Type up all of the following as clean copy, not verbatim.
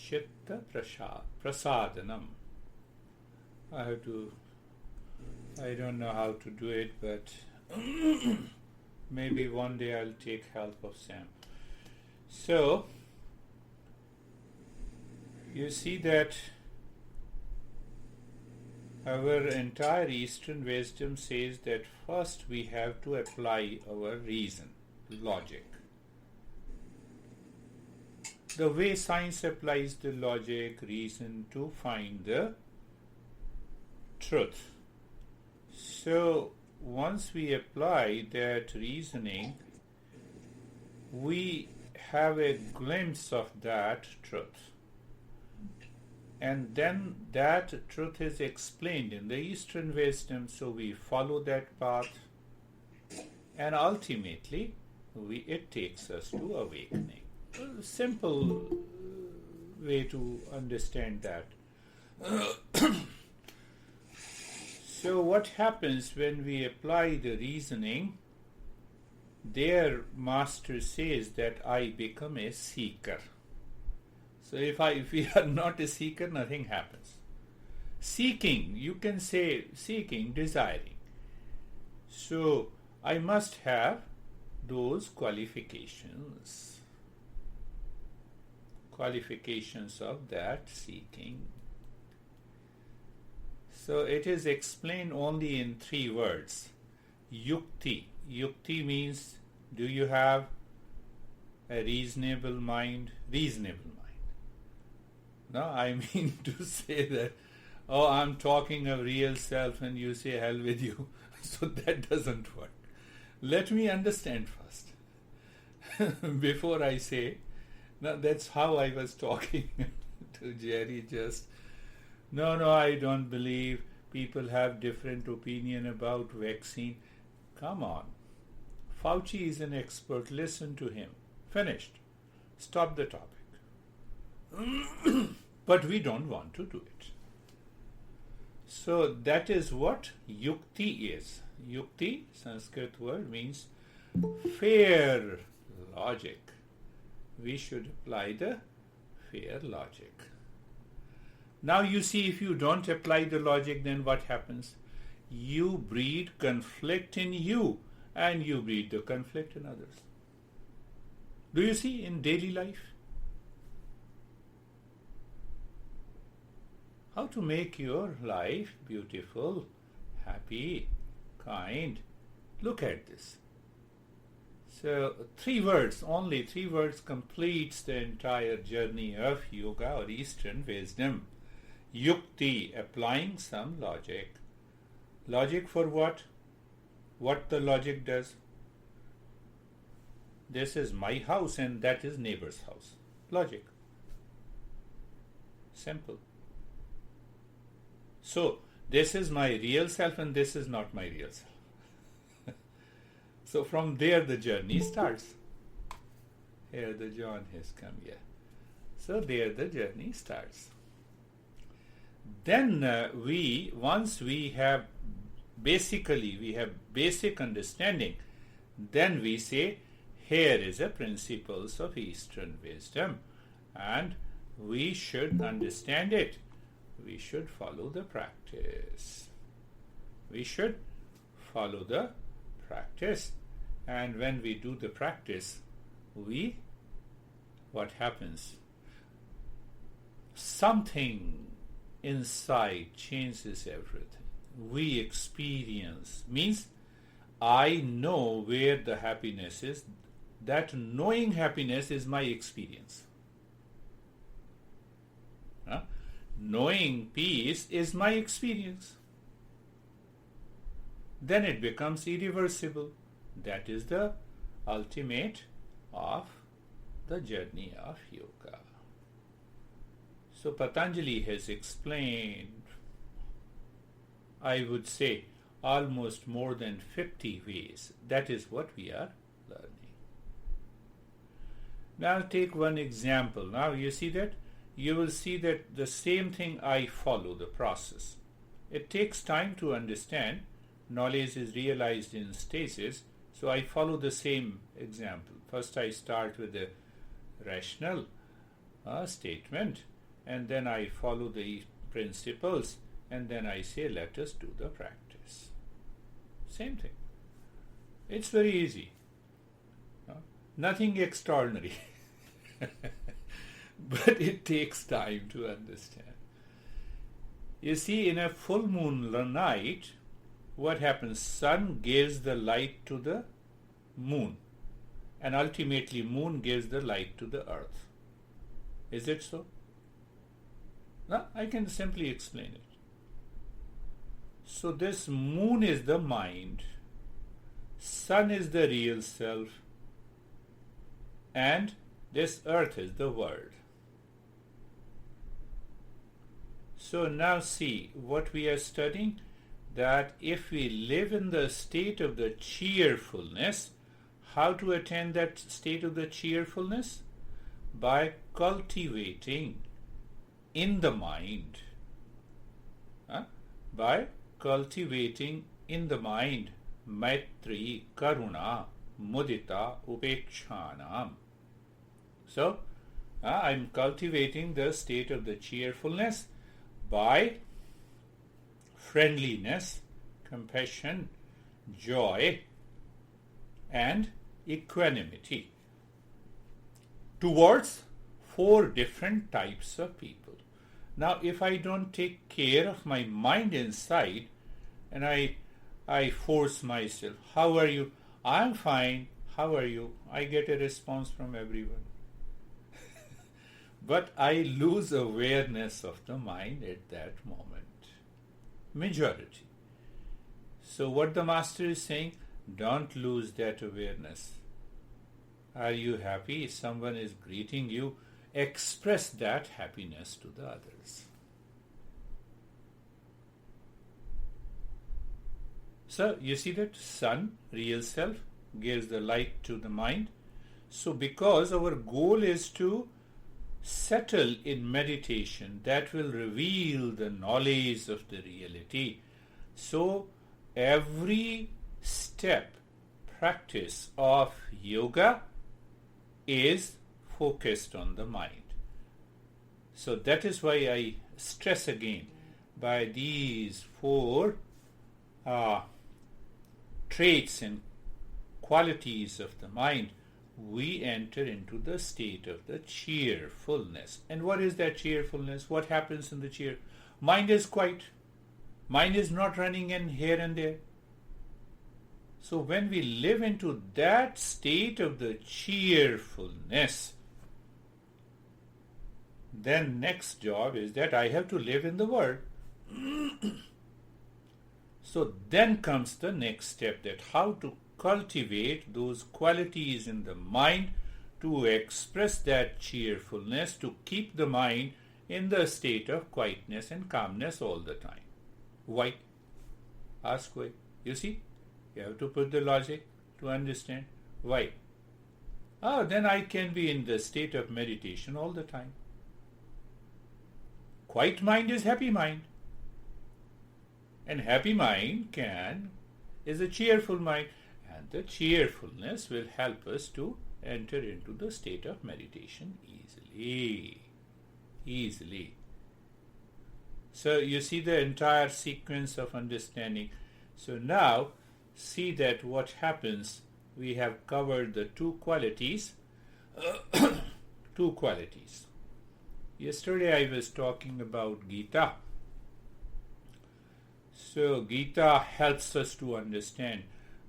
Chitta prasadanam. I don't know how to do it, but maybe one day I'll take help of Sam. So, you see that our entire Eastern wisdom says that first we have to apply our reason, logic. The way science applies the logic, reason to find the truth. So, once we apply that reasoning, we have a glimpse of that truth. And then that truth is explained in the Eastern wisdom, so we follow that path, and ultimately it takes us to awakening. A simple way to understand that. So what happens when we apply the reasoning? Their master says that I become a seeker. So if we are not a seeker, nothing happens. Seeking, you can say seeking, desiring. So I must have those qualifications of that seeking. So it is explained only in 3 words. Yukti. Yukti means, do you have a reasonable mind? Reasonable mind. No, I mean to say that, oh, I'm talking of real self and you say hell with you. So that doesn't work. Let me understand first. Before I say, now that's how I was talking to Jerry just. No, I don't believe people have different opinion about vaccine. Come on. Fauci is an expert. Listen to him. Finished. Stop the topic. But we don't want to do it. So that is what yukti is. Yukti, Sanskrit word, means fair logic. We should apply the fair logic. Now you see, if you don't apply the logic, then what happens? You breed conflict in you, and you breed the conflict in others. Do you see in daily life? How to make your life beautiful, happy, kind. Look at this. So 3 words, only 3 words completes the entire journey of yoga or Eastern wisdom. Yukti, applying some logic. Logic for what? What the logic does? This is my house and that is neighbor's house. Logic. Simple. So, this is my real self and this is not my real self. So from there the journey starts. Here the John has come here. So there the journey starts. Then once we have basic understanding, then we say, here is the principles of Eastern wisdom and we should understand it. We should follow the practice. And when we do the practice, what happens? Something inside changes everything. We experience, means I know where the happiness is. That knowing happiness is my experience. Knowing peace is my experience. Then it becomes irreversible. That is the ultimate of the journey of yoga. So Patanjali has explained, I would say, almost more than 50 ways. That is what we are learning. Now take one example. Now you see that? You will see that the same thing I follow, the process. It takes time to understand. Knowledge is realized in stages. So I follow the same example. First I start with the rational statement. and then I follow the principles, and then I say, let us do the practice. Same thing. It's very easy. Nothing extraordinary. But it takes time to understand. You see, in a full moon night, what happens? Sun gives the light to the moon, and ultimately moon gives the light to the earth. Is it so? No, I can simply explain it. So this moon is the mind, sun is the real self, and this earth is the world. So now see what we are studying, that if we live in the state of the cheerfulness, how to attain that state of the cheerfulness? By cultivating in the mind. By cultivating in the mind Maitri, Karuna, Mudita, Upekshanam. So, I'm cultivating the state of the cheerfulness by friendliness, compassion, joy, and equanimity towards 4 different types of people. Now, if I don't take care of my mind inside, and I force myself, how are you? I'm fine. How are you? I get a response from everyone. But I lose awareness of the mind at that moment. Majority. So what the master is saying, don't lose that awareness. Are you happy? If someone is greeting you, express that happiness to the others. So you see that sun, real self, gives the light to the mind. So because our goal is to settle in meditation, that will reveal the knowledge of the reality. So every step, practice of yoga is focused on the mind. So that is why I stress again, by these 4 traits and qualities of the mind, we enter into the state of the cheerfulness. And what is that cheerfulness? What happens in the cheer? Mind is quiet. Mind is not running in here and there. So when we live into that state of the cheerfulness, then next job is that I have to live in the world. So then comes the next step, that how to cultivate those qualities in the mind to express that cheerfulness, to keep the mind in the state of quietness and calmness all the time. Why? Ask why. You see, you have to put the logic to understand why. Then I can be in the state of meditation all the time. Quiet mind is happy mind. And happy mind is a cheerful mind. And the cheerfulness will help us to enter into the state of meditation easily. So you see the entire sequence of understanding. So now see that what happens, we have covered the 2 qualities. 2 qualities. Yesterday I was talking about Gita. So Gita helps us to understand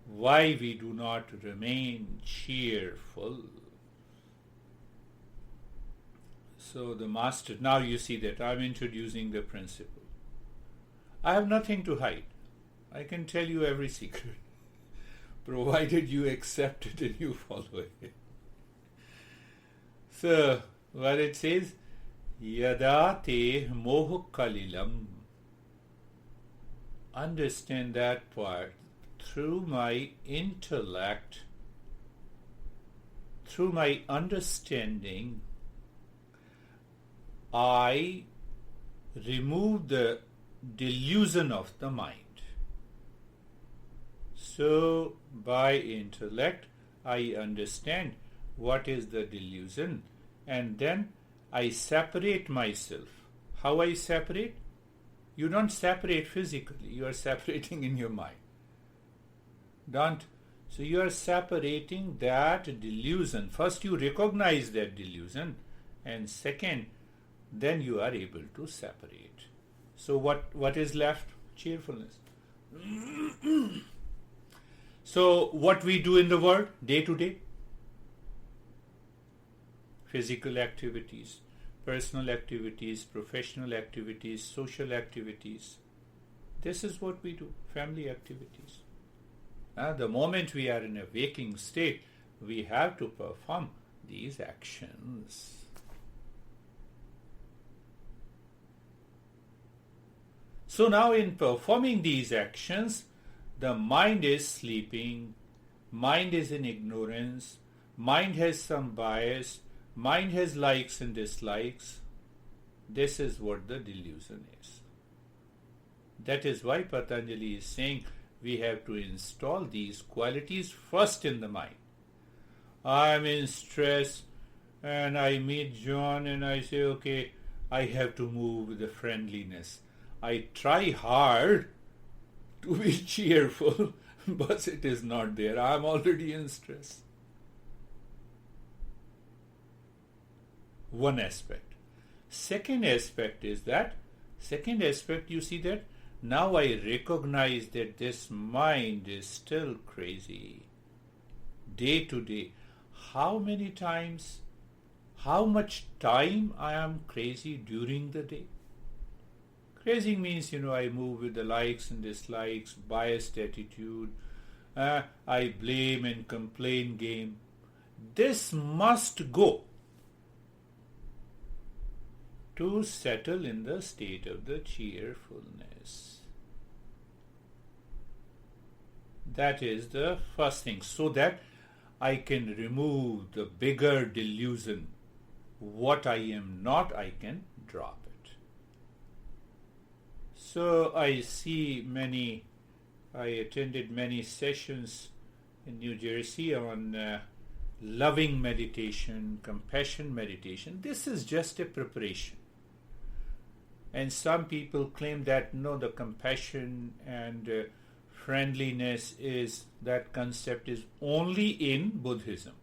why we do not remain cheerful. So the master, now you see that I'm introducing the principle. I have nothing to hide. I can tell you every secret, provided you accept it and you follow it. So what it says, Yada te moh kalilam. Understand that part. Through my intellect, through my understanding, I remove the delusion of the mind. So by intellect, I understand what is the delusion, and then I separate myself. How I separate? You don't separate physically, you are separating in your mind. Don't. So you are separating that delusion. First you recognize that delusion, and second, then you are able to separate. So what is left? Cheerfulness. So what we do in the world day to day? Physical activities, personal activities, professional activities, social activities. This is what we do, family activities. The moment we are in a waking state, we have to perform these actions. So now in performing these actions, the mind is sleeping, mind is in ignorance, mind has some bias, mind has likes and dislikes. This is what the delusion is. That is why Patanjali is saying we have to install these qualities first in the mind. I am in stress and I meet John and I say, okay, I have to move with the friendliness. I try hard to be cheerful, but it is not there. I am already in stress. One aspect. Second aspect you see that now I recognize that this mind is still crazy. Day to day. How many times, how much time I am crazy during the day? Crazy means, I move with the likes and dislikes, biased attitude, I blame and complain game. This must go to settle in the state of the cheerfulness. That is the first thing, so that I can remove the bigger delusion. What I am not, I can drop it. So I attended many sessions in New Jersey on loving meditation, compassion meditation. This is just a preparation. And some people claim that no, the compassion and friendliness that concept is only in Buddhism.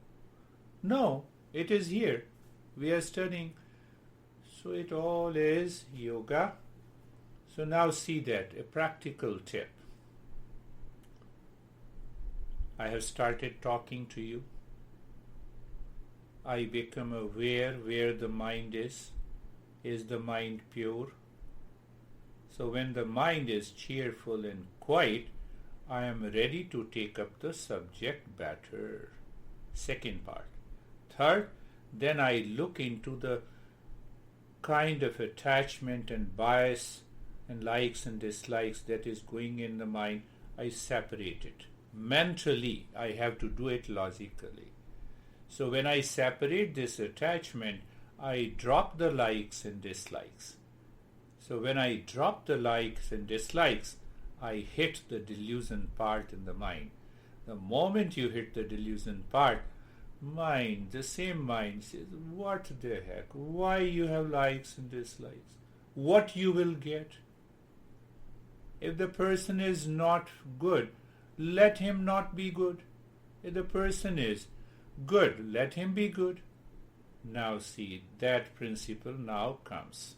No, it is here. We are studying. So it all is yoga. So now see that, a practical tip. I have started talking to you. I become aware where the mind is. Is the mind pure? So when the mind is cheerful and quiet, I am ready to take up the subject better. Second part. Third, then I look into the kind of attachment and bias and likes and dislikes that is going in the mind. I separate it. Mentally, I have to do it logically. So when I separate this attachment, I drop the likes and dislikes. So when I drop the likes and dislikes, I hit the delusion part in the mind. The moment you hit the delusion part, the same mind says, what the heck? Why you have likes and dislikes? What you will get? If the person is not good, let him not be good. If the person is good, let him be good. Now see, that principle now comes.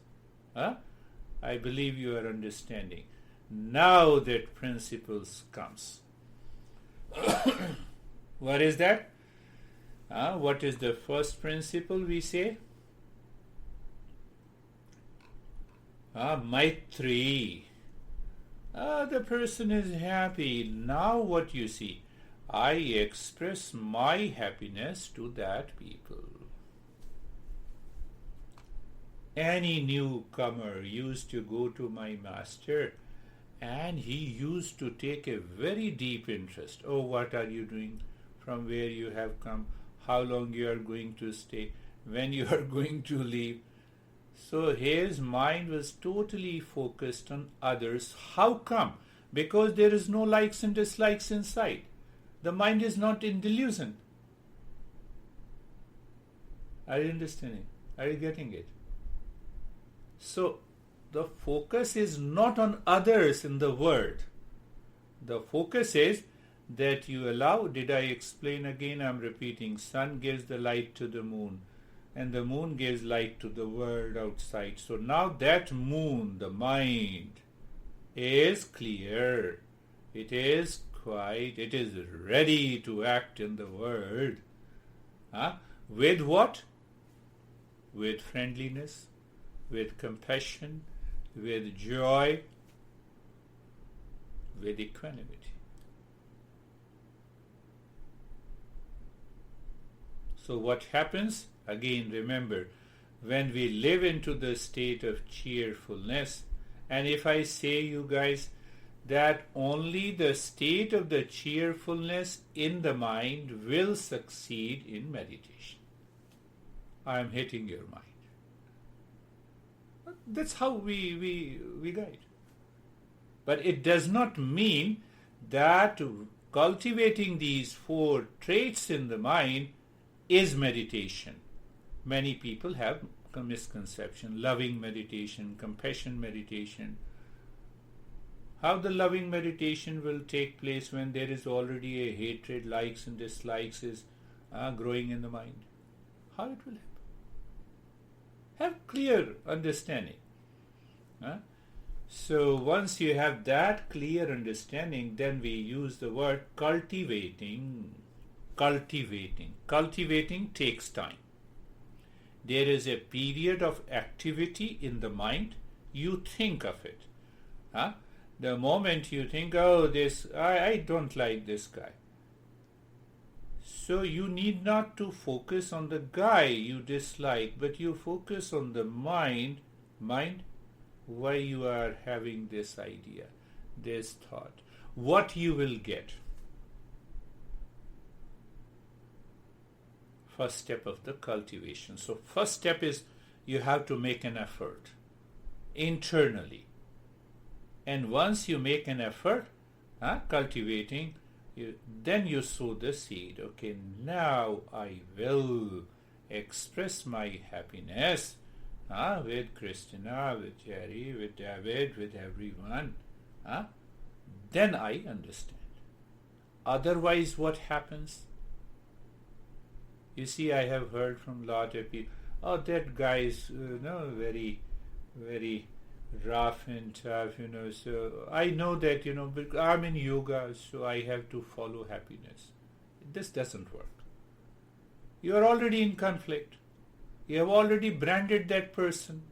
I believe you are understanding. Now that principle comes. What is that? What is the first principle we say? Maitri. The person is happy. Now what you see? I express my happiness to that people. Any newcomer used to go to my master and he used to take a very deep interest. Oh, what are you doing? From where you have come? How long you are going to stay? When you are going to leave? So his mind was totally focused on others. How come? Because there is no likes and dislikes inside. The mind is not in delusion. Are you understanding? Are you getting it? So, the focus is not on others in the world. The focus is that you allow, did I explain again? I'm repeating. Sun gives the light to the moon, and the moon gives light to the world outside. So now that moon, the mind, is clear. It is quiet. It is ready to act in the world. With what? With friendliness, with compassion, with joy, with equanimity. So what happens? Again, remember, when we live into the state of cheerfulness, and if I say, you guys, that only the state of the cheerfulness in the mind will succeed in meditation. I am hitting your mind. That's how we guide. But it does not mean that cultivating these 4 traits in the mind is meditation. Many people have a misconception. Loving meditation, compassion meditation. How the loving meditation will take place when there is already a hatred, likes and dislikes is growing in the mind? How it will happen? Have clear understanding. So once you have that clear understanding, then we use the word cultivating. Cultivating takes time. There is a period of activity in the mind. You think of it. The moment you think, oh, this, I don't like this guy. So you need not to focus on the guy you dislike, but you focus on the mind, why you are having this idea, this thought, what you will get. First step of the cultivation. So first step is you have to make an effort internally. And once you make an effort, cultivating, then you sow the seed. Okay, now I will express my happiness with Christina, with Jerry, with David, with everyone. Then I understand. Otherwise, what happens? You see, I have heard from a lot of people, oh, that guy is very, very rough and tough, so I know that, but I'm in yoga, so I have to follow happiness. This doesn't work. You are already in conflict. You have already branded that person.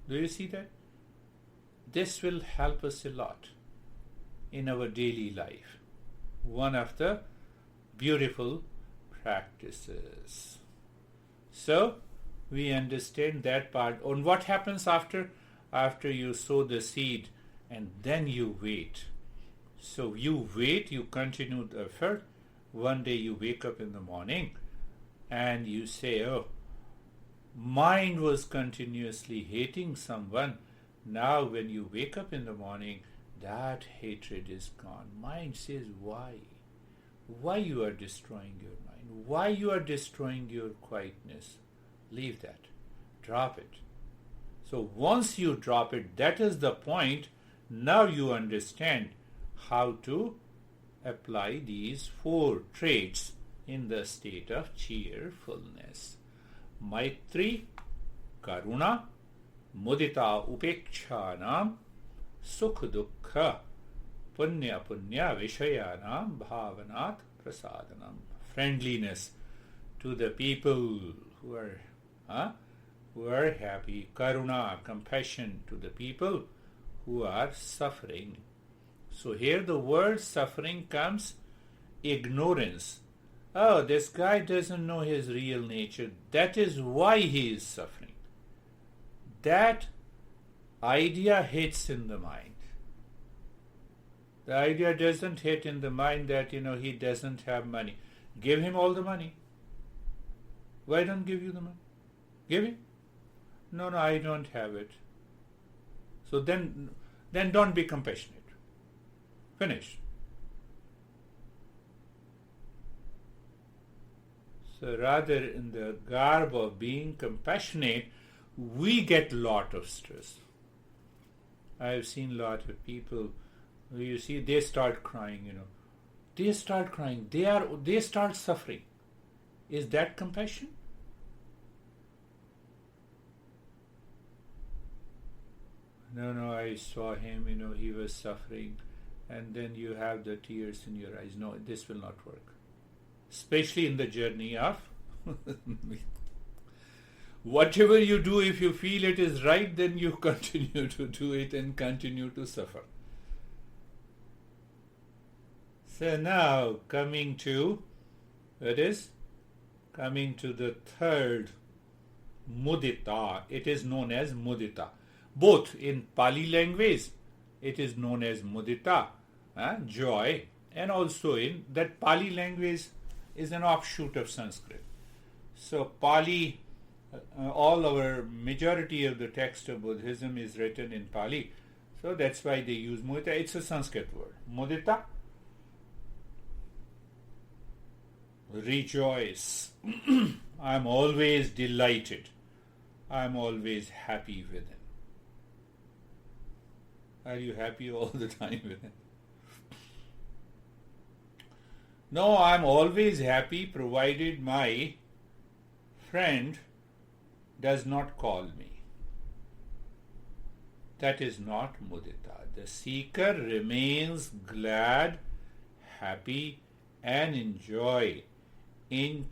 Do you see that? This will help us a lot in our daily life. One of the beautiful practices. So, we understand that part. And what happens after you sow the seed and then you wait? So you wait, you continue the effort. One day you wake up in the morning and you say, oh, mind was continuously hating someone. Now when you wake up in the morning, that hatred is gone. Mind says, why? Why you are destroying your mind? Why you are destroying your quietness? Leave that. Drop it. So once you drop it, that is the point. Now you understand how to apply these 4 traits in the state of cheerfulness. Maitri, Karuna, Mudita Upekshanam, Sukh Dukkha, Punya Vishayanam, Bhavanat Prasadanam. Friendliness to the people who are happy. Karuna, compassion to the people who are suffering. So here the word suffering comes ignorance. Oh, this guy doesn't know his real nature. That is why he is suffering. That idea hits in the mind. The idea doesn't hit in the mind that, he doesn't have money. Give him all the money. Why don't give you the money? Give him. No, I don't have it. So then don't be compassionate. Finish. So rather in the garb of being compassionate, we get lot of stress. I have seen lot of people, you see, they start crying, They start crying. They start suffering. Is that compassion? No, I saw him, he was suffering, and then you have the tears in your eyes. No, this will not work. Especially in the journey of whatever you do, if you feel it is right, then you continue to do it and continue to suffer. So now coming to the third mudita. It is known as mudita. Both in Pali language, it is known as mudita, joy, and also in that Pali language is an offshoot of Sanskrit. So Pali, all our majority of the text of Buddhism is written in Pali. So that's why they use mudita. It's a Sanskrit word. Mudita, rejoice. I'm always delighted. I'm always happy with him. Are you happy all the time with him? No, I'm always happy provided my friend does not call me. That is not mudita. The seeker remains glad, happy, and enjoy in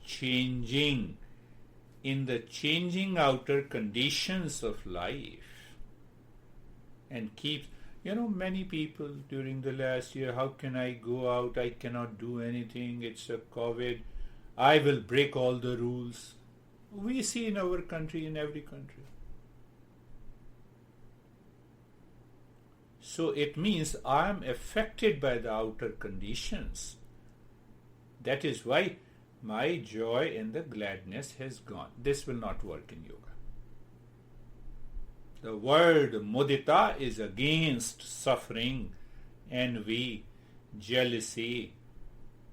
the changing outer conditions of life, and keeps. Many people during the last year, how can I go out? I cannot do anything. It's a COVID. I will break all the rules. We see in our country, in every country. So it means I am affected by the outer conditions. That is why my joy and the gladness has gone. This will not work in yoga. The word mudita is against suffering, envy, jealousy,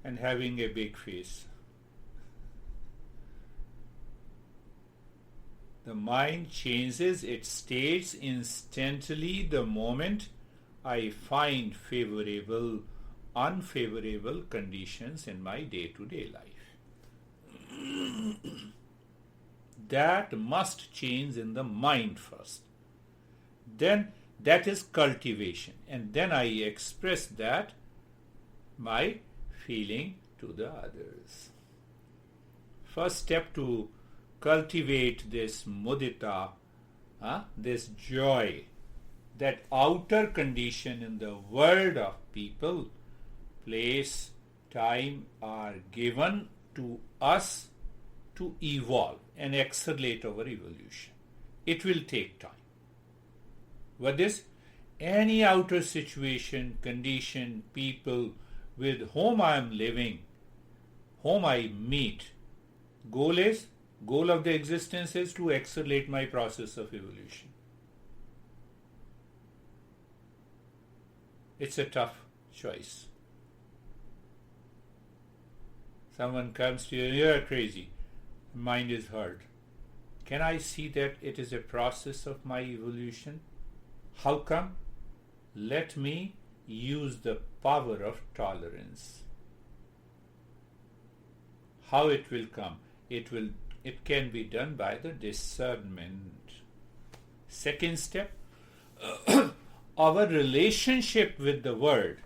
and having a big face. The mind changes its states instantly the moment I find favorable, unfavorable conditions in my day-to-day life. That must change in the mind first. Then that is cultivation, and then I express that by feeling to the others. First step to cultivate this mudita, this joy, that outer condition in the world of people, place, time are given to us to evolve and accelerate our evolution. It will take time. What is? Any outer situation, condition, people with whom I am living, whom I meet, goal of the existence is to accelerate my process of evolution. It's a tough choice. Someone comes to you, you're crazy, mind is hurt. Can I see that it is a process of my evolution? How come? Let me use the power of tolerance. How it will come? It can be done by the discernment. Second step, our relationship with the world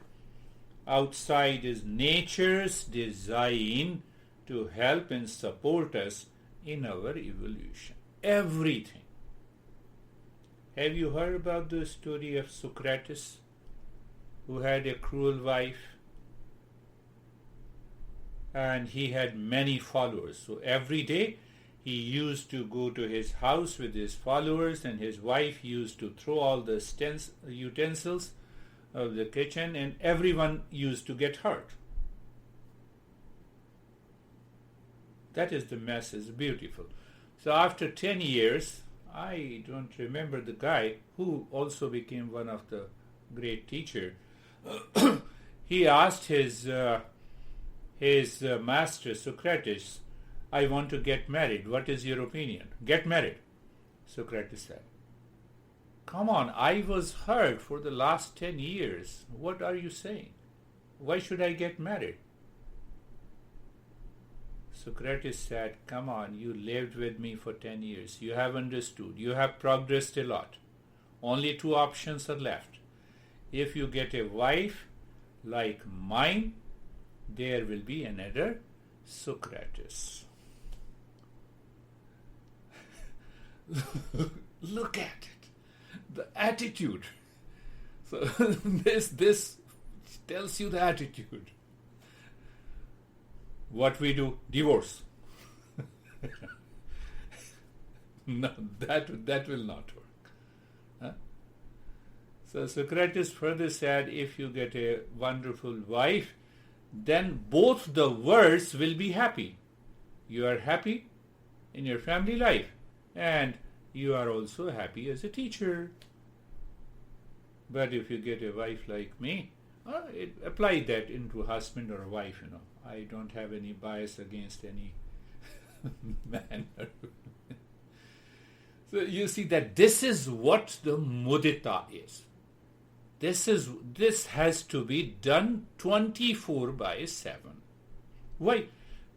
outside is nature's design to help and support us in our evolution. Everything. Have you heard about the story of Socrates, who had a cruel wife and he had many followers? So every day he used to go to his house with his followers, and his wife used to throw all the utensils of the kitchen, and everyone used to get hurt. That is the message, beautiful. So after 10 years, I don't remember the guy who also became one of the great teacher. He asked his master Socrates, I want to get married. What is your opinion? Get married. Socrates said, come on, I was hurt for the last 10 years. What are you saying? Why should I get married? Socrates said, come on, you lived with me for 10 years. You have understood. You have progressed a lot. Only two options are left. If you get a wife like mine, there will be another Socrates. Look at it. The attitude. So this tells you the attitude. What we do? Divorce. No, that will not work. Huh? So Socrates further said, if you get a wonderful wife, then both the worlds will be happy. You are happy in your family life, and you are also happy as a teacher. But if you get a wife like me, apply that into husband or wife, I don't have any bias against any man. So you see that this is what the mudita is. This has to be done 24/7. Why?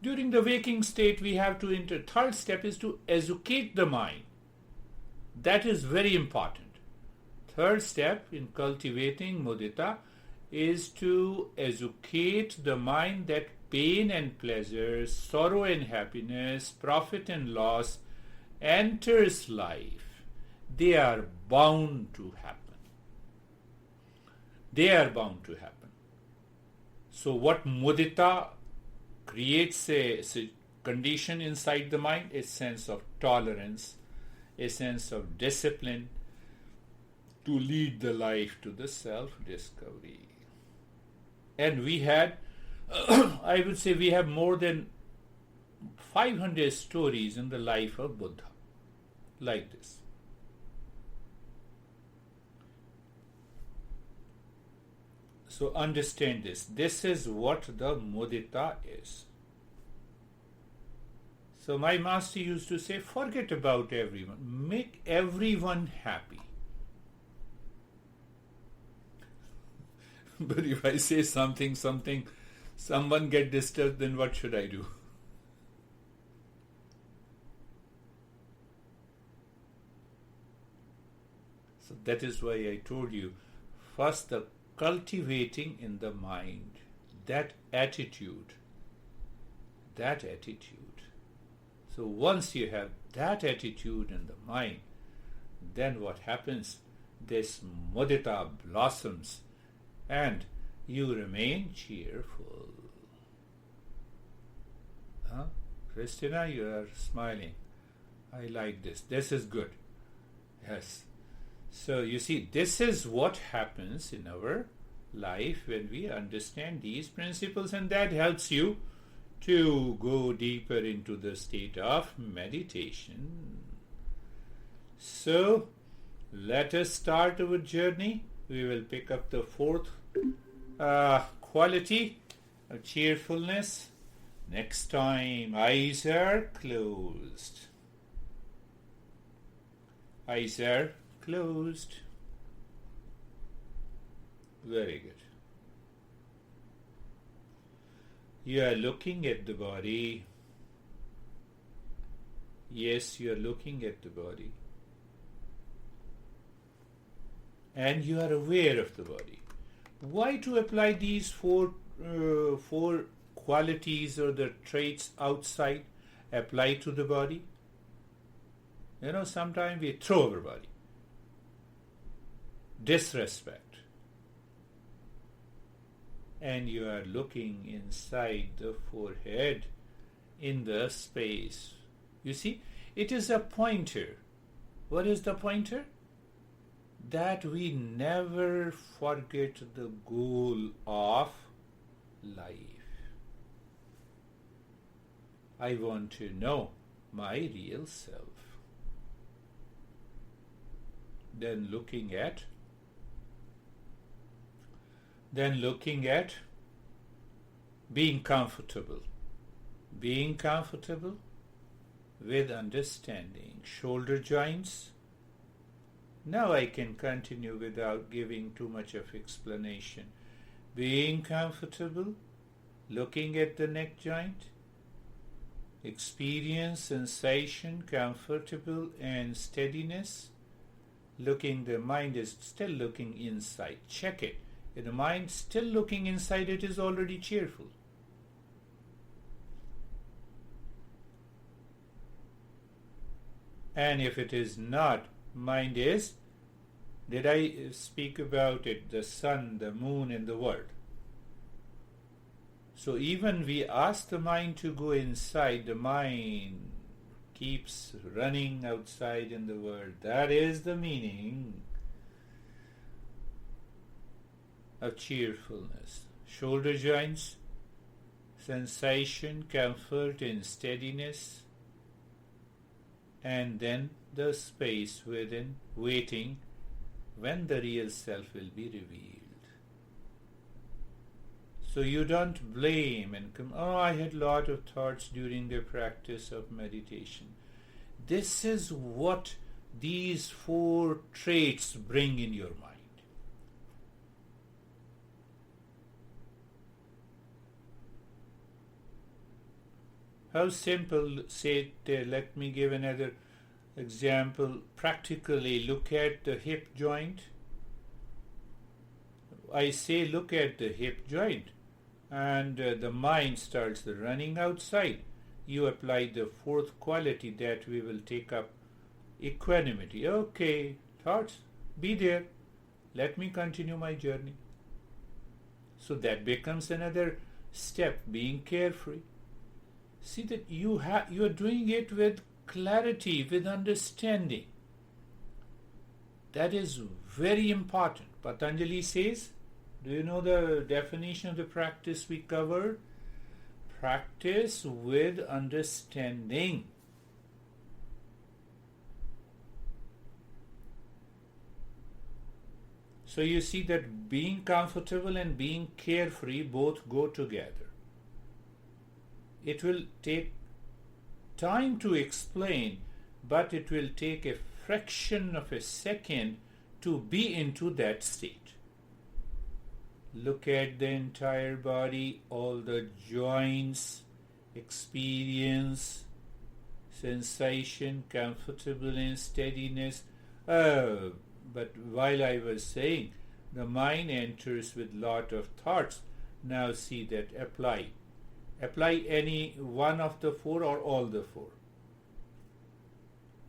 During the waking state, we have to enter. Third step is to educate the mind. That is very important. Third step in cultivating mudita is to educate the mind that pain and pleasure, sorrow and happiness, profit and loss enters life. They are bound to happen. They are bound to happen. So what mudita creates a condition inside the mind, a sense of tolerance, a sense of discipline to lead the life to the self-discovery. And we had, I would say we have more than 500 stories in the life of Buddha like this. So understand this. This is what the mudita is. So my master used to say, forget about everyone. Make everyone happy. But if I say something, someone get disturbed, then what should I do? So that is why I told you, first the cultivating in the mind, that attitude. So once you have that attitude in the mind, then what happens? This mudita blossoms and you remain cheerful. Huh? Christina, you are smiling. I like this. This is good. Yes. So you see, this is what happens in our life when we understand these principles, and that helps you to go deeper into the state of meditation. So let us start our journey. We will pick up the fourth quality of cheerfulness next time. Eyes are closed. Eyes are closed. Very good. You are looking at the body. Yes, you are looking at the body. And you are aware of the body. Why to apply these four qualities or the traits outside? Apply to the body. Sometimes we throw our body. Disrespect. And you are looking inside the forehead in the space. You see, it is a pointer. What is the pointer? That we never forget the goal of life. I want to know my real self. Then looking at being comfortable. Being comfortable with understanding. Shoulder joints. Now I can continue without giving too much of explanation. Being comfortable, looking at the neck joint, experience sensation, comfortable and steadiness. Looking, the mind is still looking inside. Check it. If the mind still looking inside, it is already cheerful. And if it is not, mind is, did I speak about it, the sun, the moon and the world? So even we ask the mind to go inside, the mind keeps running outside in the world. That is the meaning of cheerfulness. Shoulder joints, sensation, comfort and steadiness, and then the space within, waiting when the real self will be revealed. So you don't blame and come, oh, I had a lot of thoughts during the practice of meditation. This is what these 4 traits bring in your mind. How simple, say, let me give another example. Practically, look at the hip joint. I say look at the hip joint, and the mind starts running outside. You apply the 4th quality that we will take up, equanimity. Okay, thoughts, be there. Let me continue my journey. So that becomes another step, being carefree. See that you are doing it with clarity, with understanding. That is very important. Patanjali says, do you know the definition of the practice we covered? Practice with understanding. So you see that being comfortable and being carefree both go together. It will take time to explain, but it will take a fraction of a second to be into that state. Look at the entire body, all the joints, experience, sensation, comfortable and steadiness. But while I was saying, the mind enters with lot of thoughts. Now see that apply. Apply any one of the 4 or all the 4.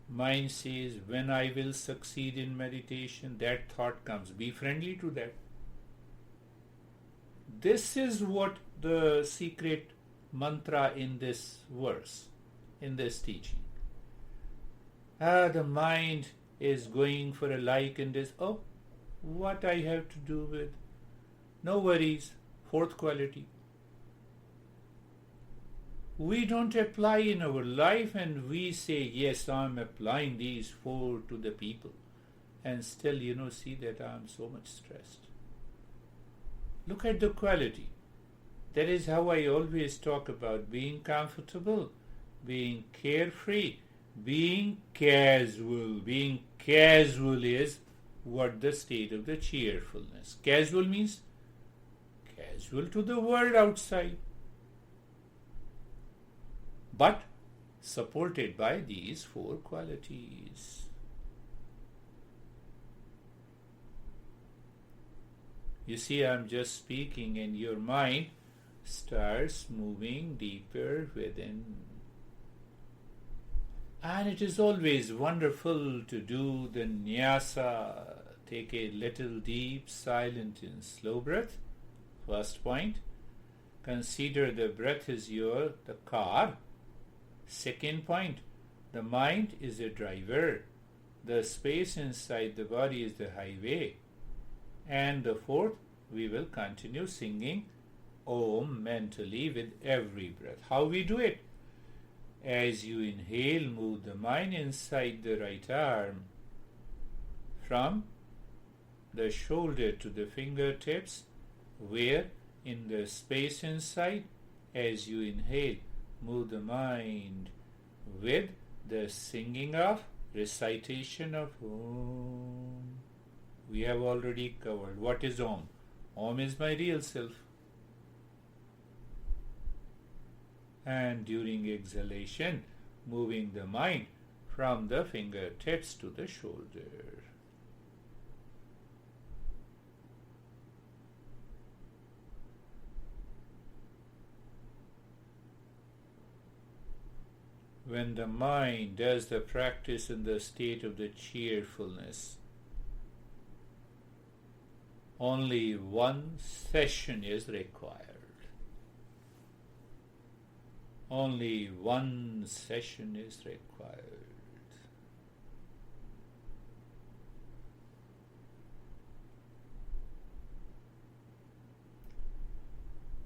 Mind says, when I will succeed in meditation, that thought comes. Be friendly to that. This is what the secret mantra in this verse, in this teaching. The mind is going for a like in this. Oh, what I have to do with? No worries. 4th quality. We don't apply in our life and we say, yes, I'm applying these 4 to the people. And still, see that I'm so much stressed. Look at the quality. That is how I always talk about being comfortable, being carefree, being casual. Being casual is what the state of the cheerfulness. Casual means casual to the world outside, but supported by these 4 qualities. You see, I'm just speaking and your mind starts moving deeper within. And it is always wonderful to do the nyasa. Take a little deep, silent and slow breath. First point. Consider the breath is the car. Second point, the mind is a driver. The space inside the body is the highway. And the 4th, we will continue singing Om mentally with every breath. How we do it? As you inhale, move the mind inside the right arm from the shoulder to the fingertips, where in the space inside, as you inhale, move the mind with The singing of, recitation of Om. We have already covered. What is Om? Om is my real self. And during exhalation, moving the mind from the fingertips to the shoulder. When the mind does the practice in the state of the cheerfulness, only one session is required. Only one session is required.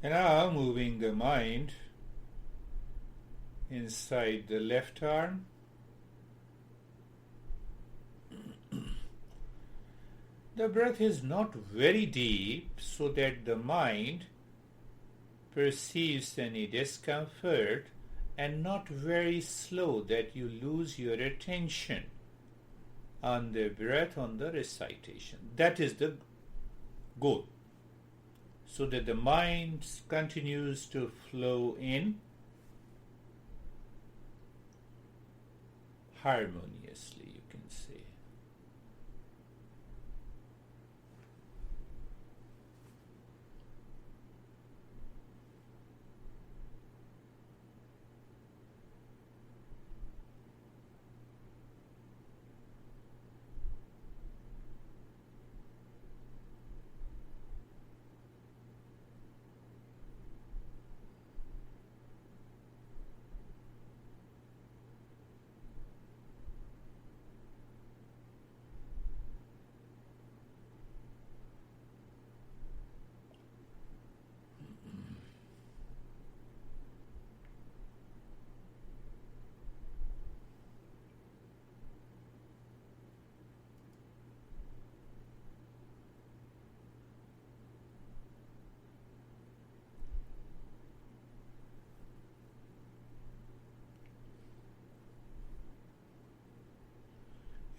And now moving the mind inside the left arm. The breath is not very deep so that the mind perceives any discomfort, and not very slow that you lose your attention on the breath, on the recitation. That is the goal. So that the mind continues to flow in harmoniously, you can say.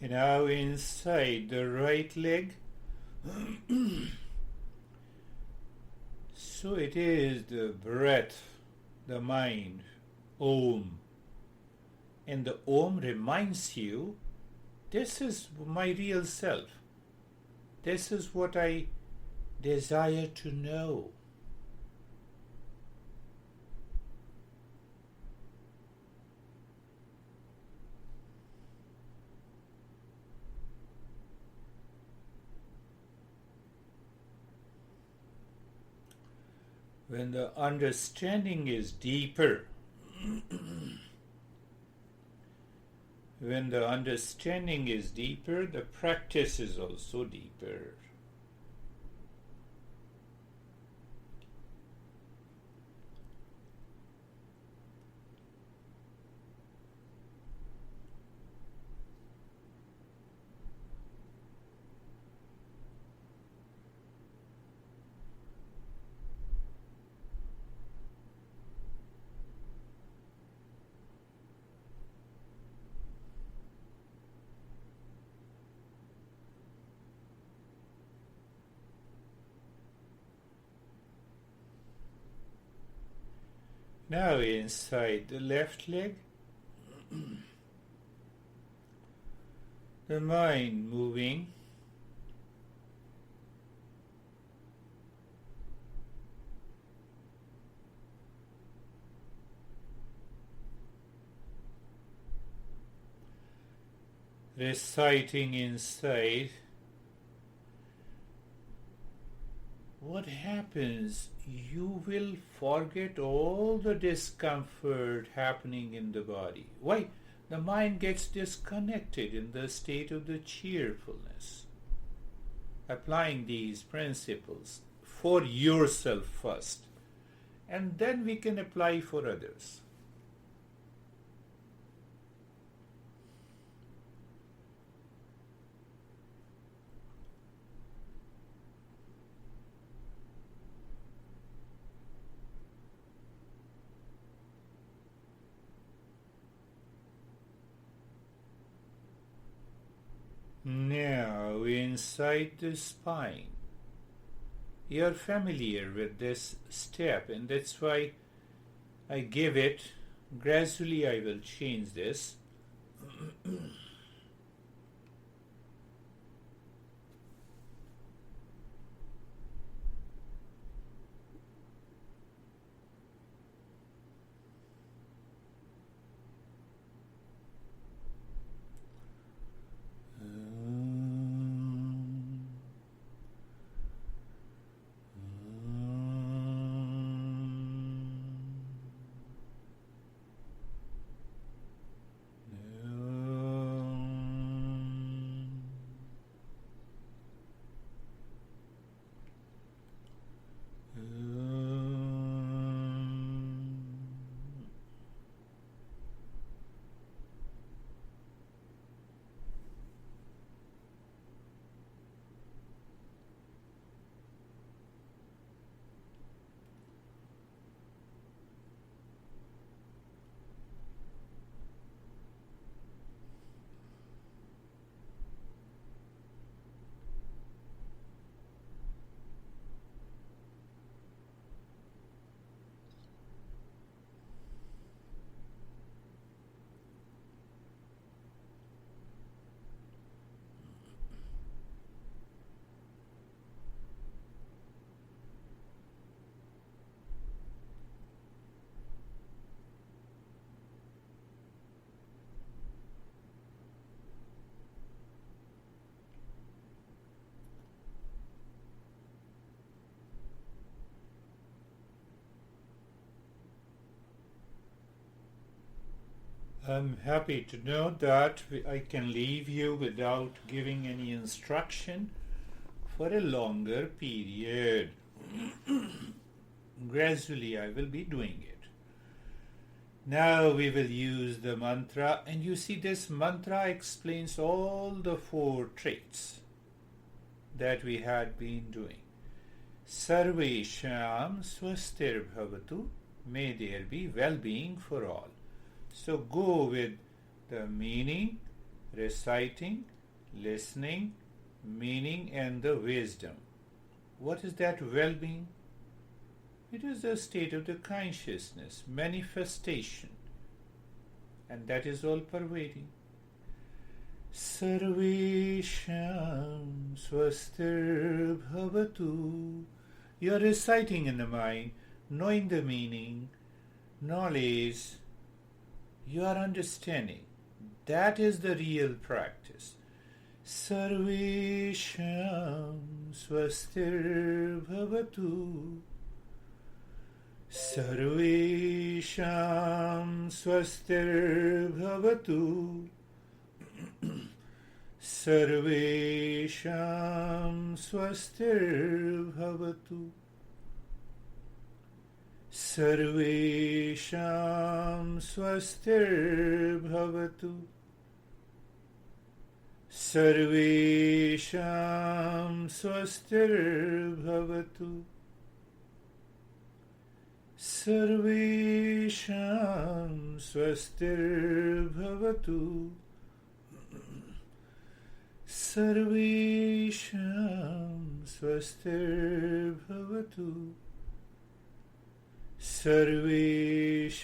And now inside the right leg. So it is the breath, the mind, Om. And the Om reminds you, this is my real self. This is what I desire to know. When the understanding is deeper, when the understanding is deeper, the practice is also deeper. Now inside the left leg, the mind moving reciting inside. What happens? You will forget all the discomfort happening in the body. Why? The mind gets disconnected in the state of the cheerfulness. Applying these principles for yourself first, and then we can apply for others. Now inside the spine. You're familiar with this step, and that's why I give it. Gradually I will change this. I'm happy to know that I can leave you without giving any instruction for a longer period. Gradually I will be doing it. Now we will use the mantra, and you see this mantra explains all the 4 traits that we had been doing. Sarvesham swastir bhavatu, may there be well-being for all. So go with the meaning, reciting, listening, meaning, and the wisdom. What is that well-being? It is the state of the consciousness, manifestation, and that is all pervading. Sarvesham swastir bhavatu. You are reciting in the mind, knowing the meaning, knowledge. You are understanding. That is the real practice. Sarvesham swastir bhavatu. Sarvesham swastir bhavatu. Sarvesham swastir bhavatu. Sarvesham swastir bhavatu. Sarvesham swastir bhavatu. Sarvesham swastir bhavatu. Sarvesham swastir bhavatu. Sarvesham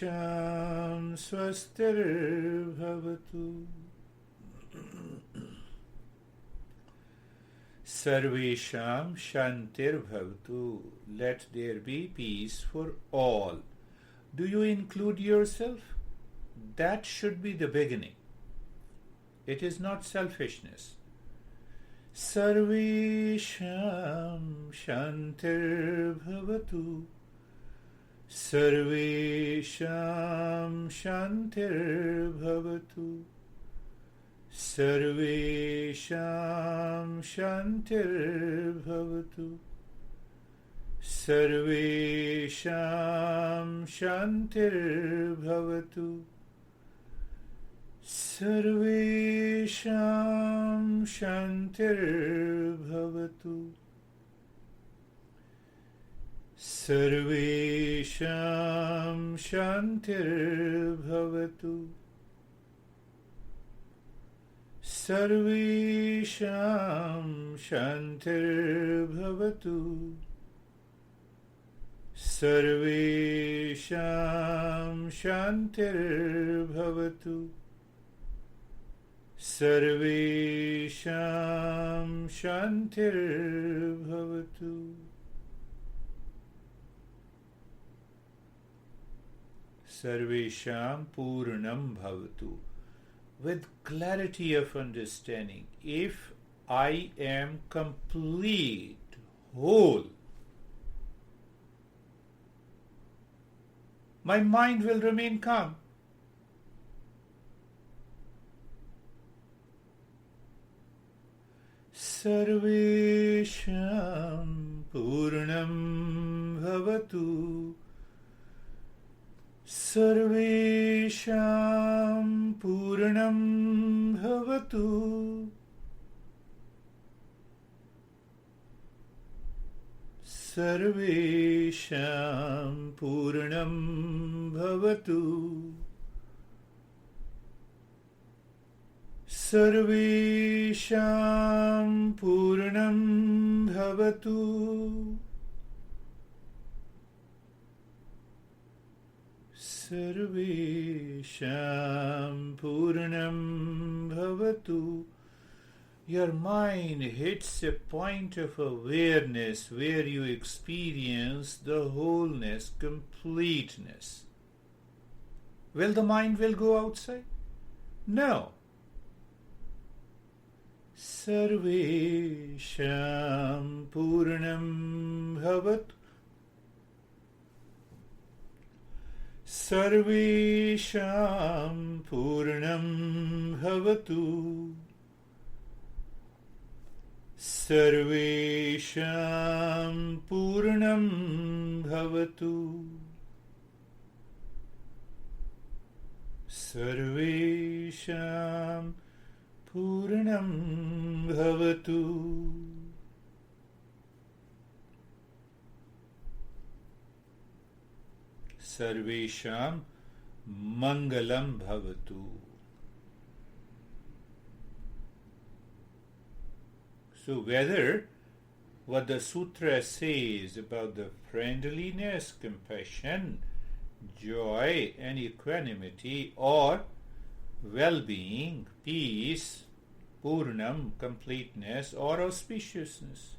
swastir bhavatu. Sarvesham shantir bhavatu. Let there be peace for all. Do you include yourself? That should be the beginning. It is not selfishness. Sarvesham shantir bhavatu. Sarvesham shantir bhavatu. Sarvesham shantir bhavatu. Sarvesham shantir bhavatu. Sarvesham shantir bhavatu. Sarvesham shantir bhavatu. सर्वेषां शान्तिर्भवतु सर्वेषां शान्तिर्भवतु सर्वेषां शान्तिर्भवतु सर्वेषां पूर्णं भवतु. With clarity of understanding, if I am complete, whole, my mind will remain calm. Sarvesham Purnam Bhavatu Sarvesham Purnam Bhavatu Sarvesham Purnam Bhavatu Sarvesham Purnam Bhavatu Sarvesham Purnam Bhavatu. Your mind hits a point of awareness where you experience the wholeness, completeness. Will the mind will go outside? No. Sarvesham Purnam Bhavatu Sarvesham Purnam Bhavatu Sarvesham Purnam Bhavatu Sarvesham Purnam Bhavatu. Sarvesham Mangalam Bhavatu. So whether what the sutra says about the friendliness, compassion, joy and equanimity, or well-being, peace, purnam, completeness, or auspiciousness,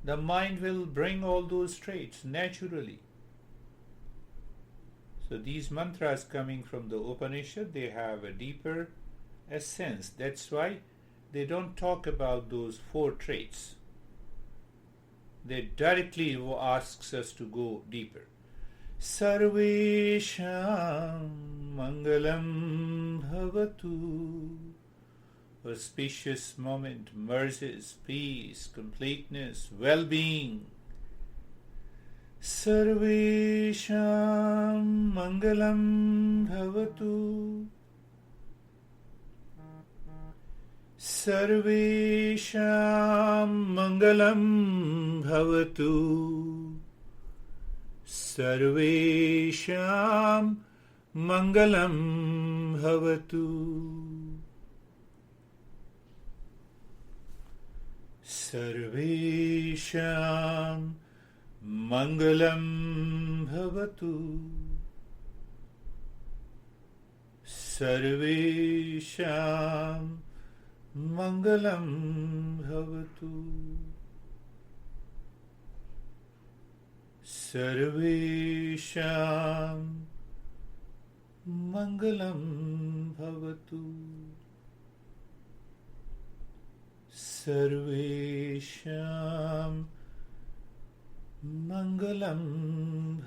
the mind will bring all those traits naturally. So these mantras coming from the Upanishad, they have a deeper essence. That's why they don't talk about those 4 traits. They directly asks us to go deeper. Sarvesham Mangalam Bhavatu. Auspicious moment, mercies, peace, completeness, well-being. Sarvesham Mangalam Bhavatu Sarvesham Mangalam Bhavatu Sarvesham Mangalam Bhavatu Sarvesham Mangalam Bhavatu Sarvesham Mangalam Bhavatu Sarvesham Mangalam Bhavatu Sarvesham Mangalam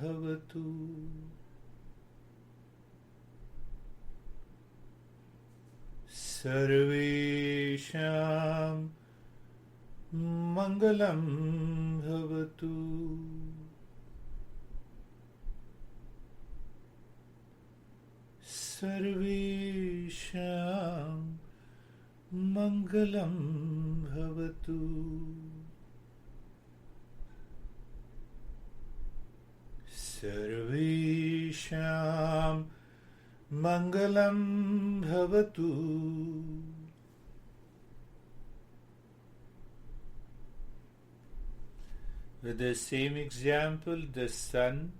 Bhavatu Sarvesham Mangalam Bhavatu Sarvesham Mangalam Bhavatu Sarvesham Mangalam Bhavatu With the same example, the sun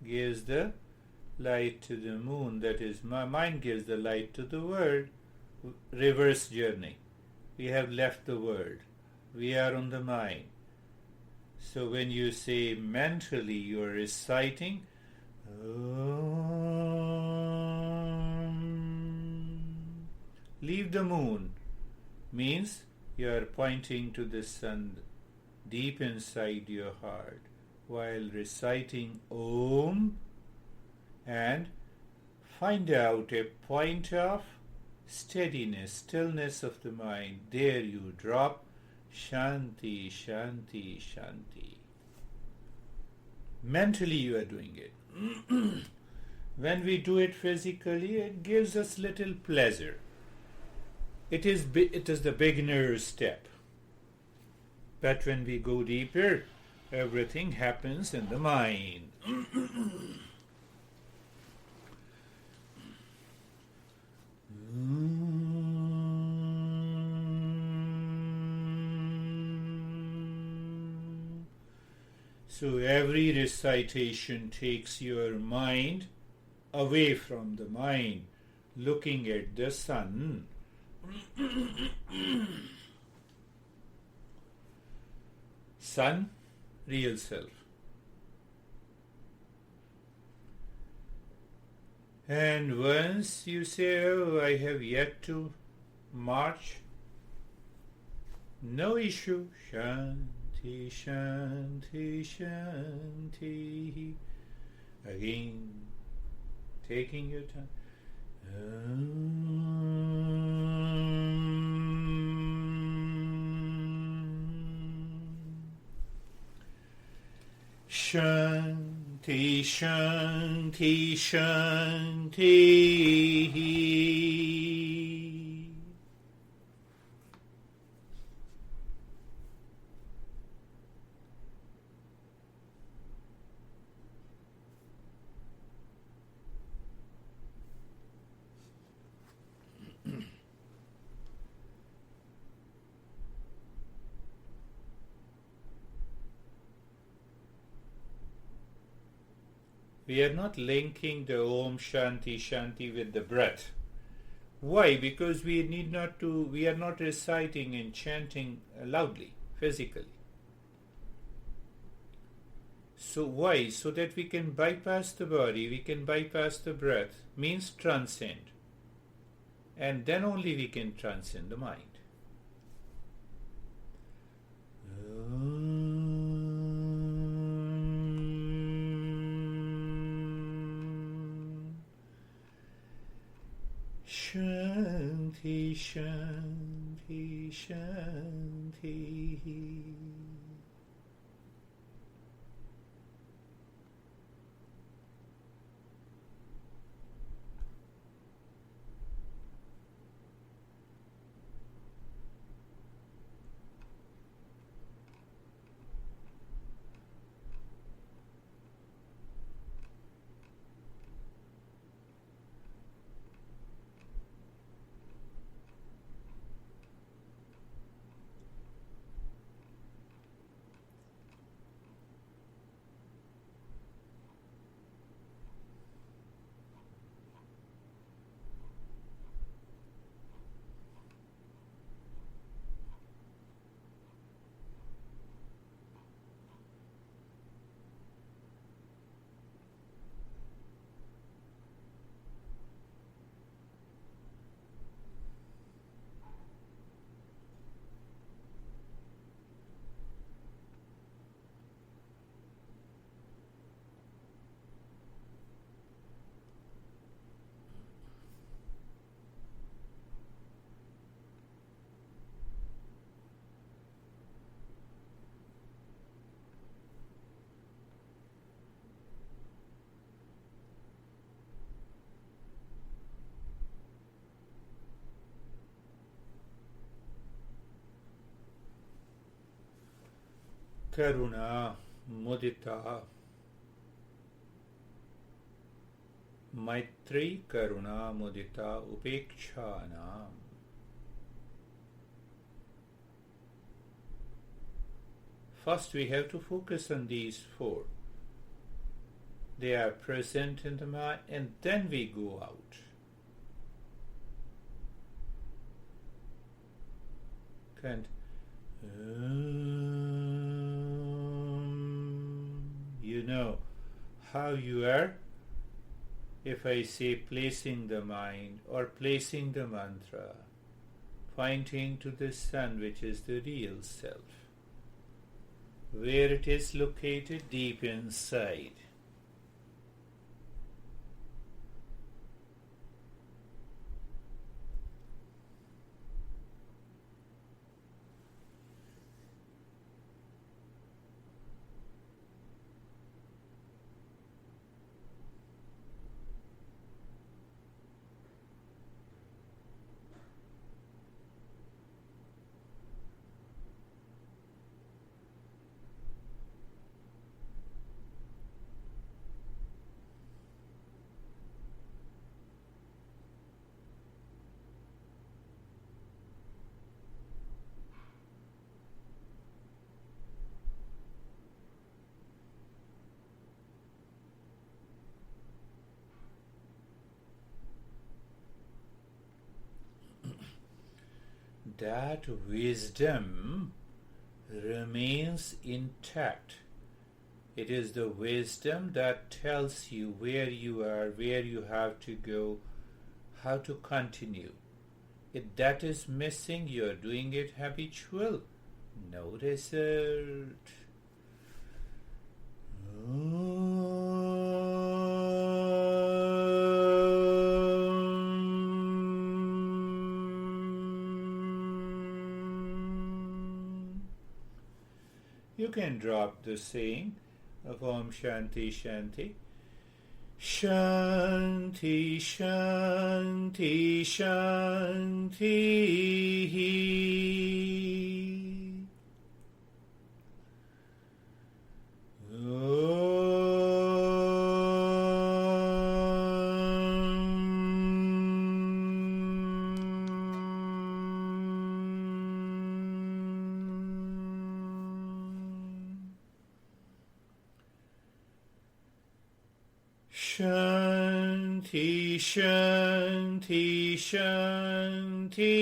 gives the light to the moon, that is, my mind gives the light to the world. Reverse journey. We have left the world. We are on the mind. So when you say mentally, you are reciting leave the moon, means you are pointing to the sun deep inside your heart while reciting Om, and find out a point of steadiness, stillness of the mind. There you drop Shanti, Shanti, Shanti. Mentally you are doing it. When we do it physically, it gives us little pleasure. It is the beginner's step. But when we go deeper, everything happens in the mind. So every recitation takes your mind away from the mind, looking at the sun. Sun, real self. And once you say, oh, I have yet to march, no issue. Shanti, Shanti, Shanti. Again, taking your time. Shanti, Shanti, Shanti. We are not linking the Om Shanti Shanti with the breath. Why? Because we are not reciting and chanting loudly, physically. So why? So that we can bypass the body, we can bypass the breath, means transcend. And then only we can transcend the mind. Shanti, Shanti, Shanti. Karuna, Mudita, Maitri, Karuna, Mudita, Upekshana. first we have to focus on these four. They are present in the mind, and then we go out. And you know how you are if I say placing the mind or placing the mantra, pointing to the sun, which is the real self, where it is located deep inside. That wisdom remains intact. It is the wisdom that tells you where you are, where you have to go, how to continue. If that is missing, you are doing it habitual. No result. You can drop the saying of Om Shanti Shanti. Shanti Shanti Shanti. Shanti, Shanti, Shanti.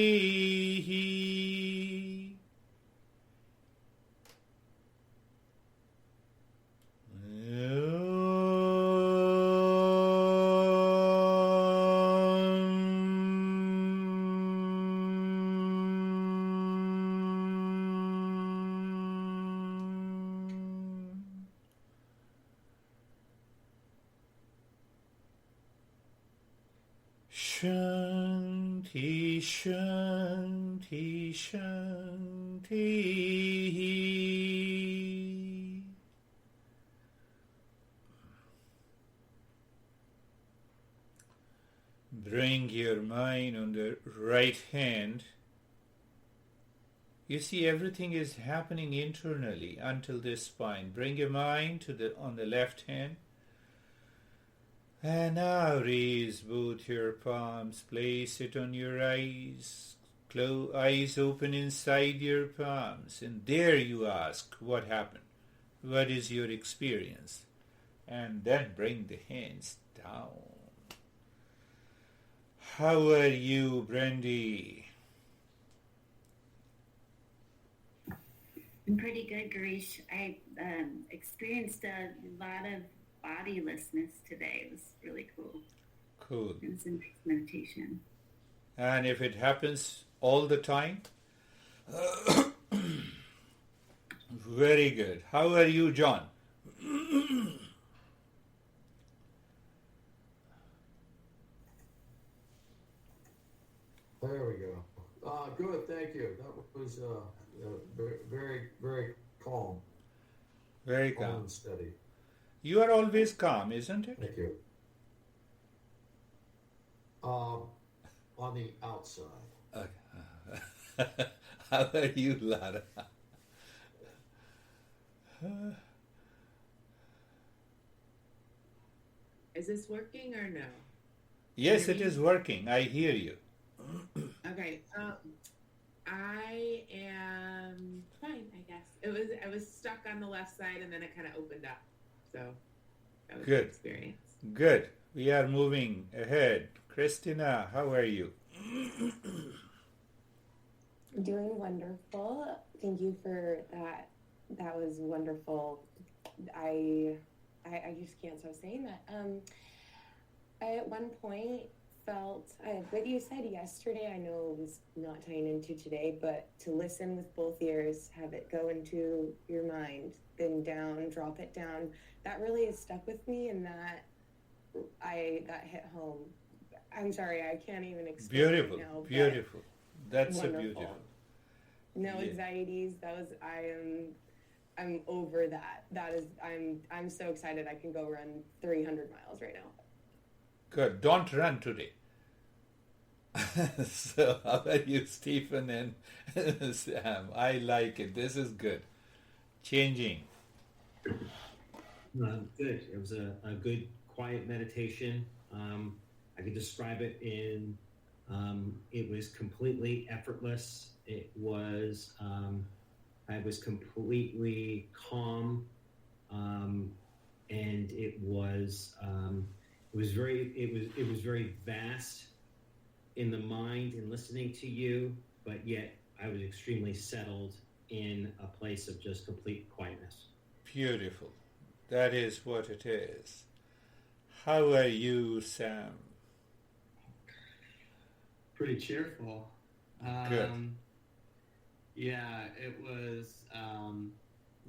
Shanti, Shanti, Shanti. Bring your mind on the right hand. You see, everything is happening internally until this spine. Bring your mind on the left hand. And now raise both your palms, place it on your eyes, eyes open inside your palms, and there you ask, what happened? What is your experience? And then bring the hands down. How are you, Brandy? I'm pretty good, Girish. I experienced a lot of bodilessness today. It was really cool. Cool. It was a nice meditation. And if it happens all the time? Very good. How are you, John? There we go. Good, thank you. That was very, very calm. Very calm. And steady. You are always calm, isn't it? Thank you. On the outside. Okay. How are you, Lara? Is this working or no? Yes, it is working. I hear you. Okay. I am fine, I guess. I was stuck stuck on the left side, and then it kind of opened up. So that was Good. the experience. Good. We are moving ahead. Christina, how are you? Doing wonderful. Thank you for that. That was wonderful. I just can't stop saying that. I at one point felt what you said yesterday. I know it was not tying into today, but to listen with both ears, have it go into your mind, then down, drop it down. That really has stuck with me, and that hit home. I'm sorry, I can't even explain Beautiful, it now. beautiful. That's wonderful. a beautiful. No Yeah. anxieties. I'm over that. I'm so excited I can go run 300 miles right now. Good. Don't run today. So, how are you, Stephen and Sam? I like it. This is good. Changing. Good. It was a good, quiet meditation. I could describe it in, it was completely effortless. It was, I was completely calm, and it was very vast in the mind and listening to you, but yet I was extremely settled in a place of just complete quietness. Beautiful. That is what it is. How are you, Sam? Pretty cheerful. Good. Yeah, it was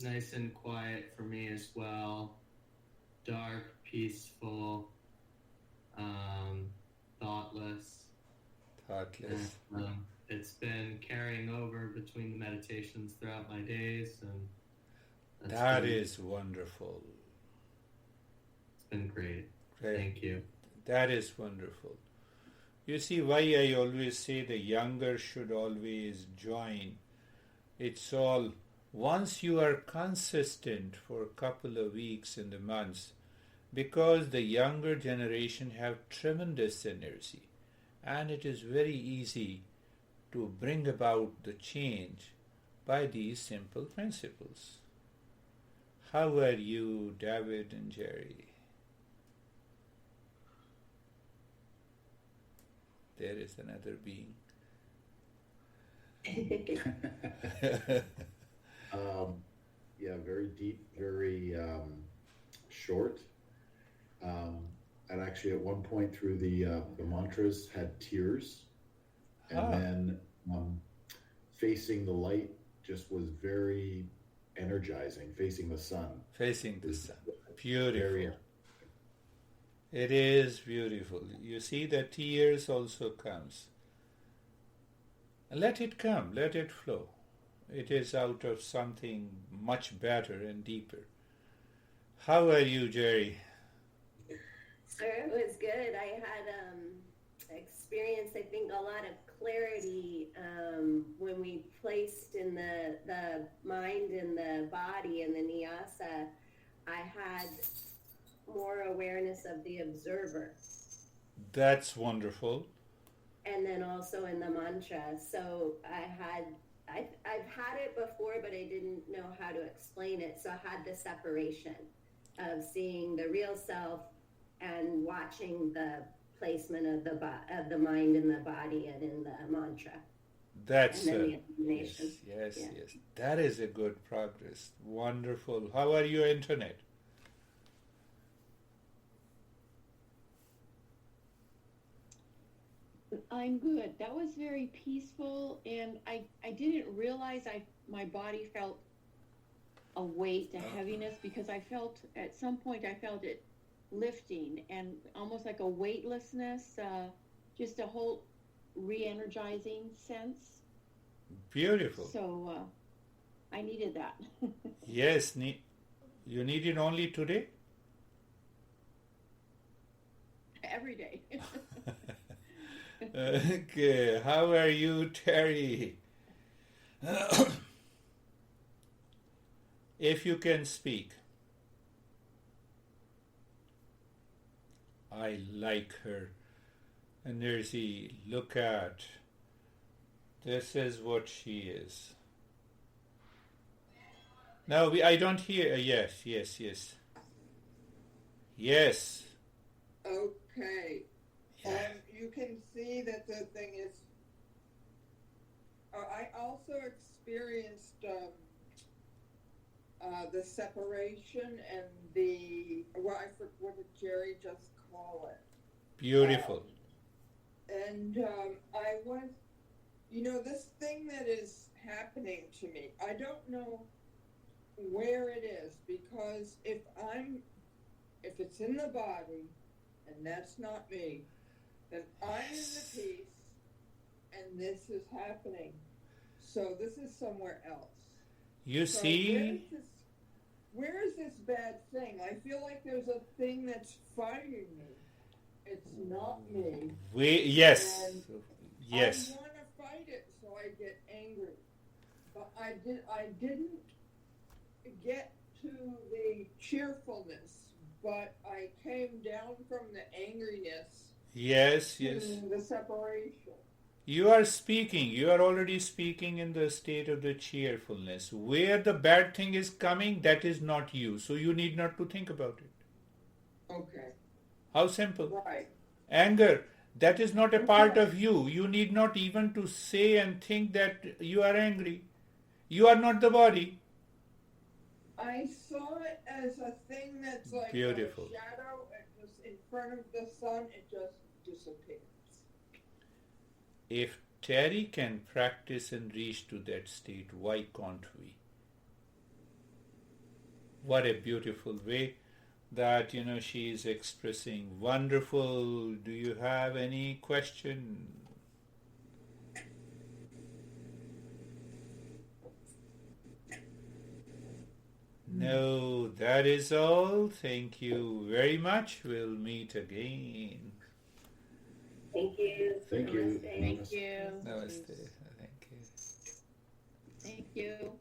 nice and quiet for me as well. Dark, peaceful, thoughtless. Thoughtless. And, it's been carrying over between the meditations throughout my days, and That is wonderful. It's been great. Great. Thank you. That is wonderful. You see why I always say the younger should always join. It's all, once you are consistent for a couple of weeks in the months, because the younger generation have tremendous energy, and it is very easy to bring about the change by these simple principles. How are you, David and Jerry? There is another being. Yeah, very deep, very short. And actually, at one point through the mantras, had tears, and then facing the light just was very energizing. Facing the sun. Facing the sun. Beautiful. Very, It is beautiful. You see, the tears also comes. Let it come, let it flow. It is out of something much better and deeper. How are you, Jerry? Sir, it was good. I had experienced, I think, a lot of clarity when we placed in the mind and the body in the Nyasa. I had more awareness of the observer. That's wonderful. And then also in the mantra. So I've had it before, but I didn't know how to explain it. So I had the separation of seeing the real self and watching the placement of the mind in the body and in the mantra. That's and then the explanation. yes. That is a good progress. Wonderful. How are your internet? I'm good. That was very peaceful, and I didn't realize my body felt a weight, a heaviness, because I felt, at some point I felt it lifting and almost like a weightlessness, just a whole re-energizing sense. Beautiful. So I needed that. Yes, you need it only today? Every day. Okay, how are you, Terry? If you can speak. I like her energy. Look at. This is what she is. No, I don't hear. Yes. Okay. Yeah. You can see that the thing is. I also experienced the separation and what did Jerry just call it? Beautiful. And I was, this thing that is happening to me, I don't know where it is, because if it's in the body, and that's not me, then I'm in the peace, and this is happening. So this is somewhere else. You So see? where is this bad thing? I feel like there's a thing that's fighting me. It's not me. Yes. And Yes. I want to fight it, so I get angry. But I didn't get to the cheerfulness, but I came down from the angriness Yes. to the separation. You are speaking. You are already speaking in the state of the cheerfulness. Where the bad thing is coming, that is not you. So you need not to think about it. Okay. How simple. Right. Anger, that is not a part of you. You need not even to say and think that you are angry. You are not the body. I saw it as a thing that's like Beautiful. a shadow, and just in front of the sun, it just disappears. If Terry can practice and reach to that state, why can't we? What a beautiful way that, she is expressing. Wonderful. Do you have any question? No, that is all. Thank you very much. We'll meet again. Thank you. Thank you. Namaste. Thank you. Namaste. Thank you. Thank you.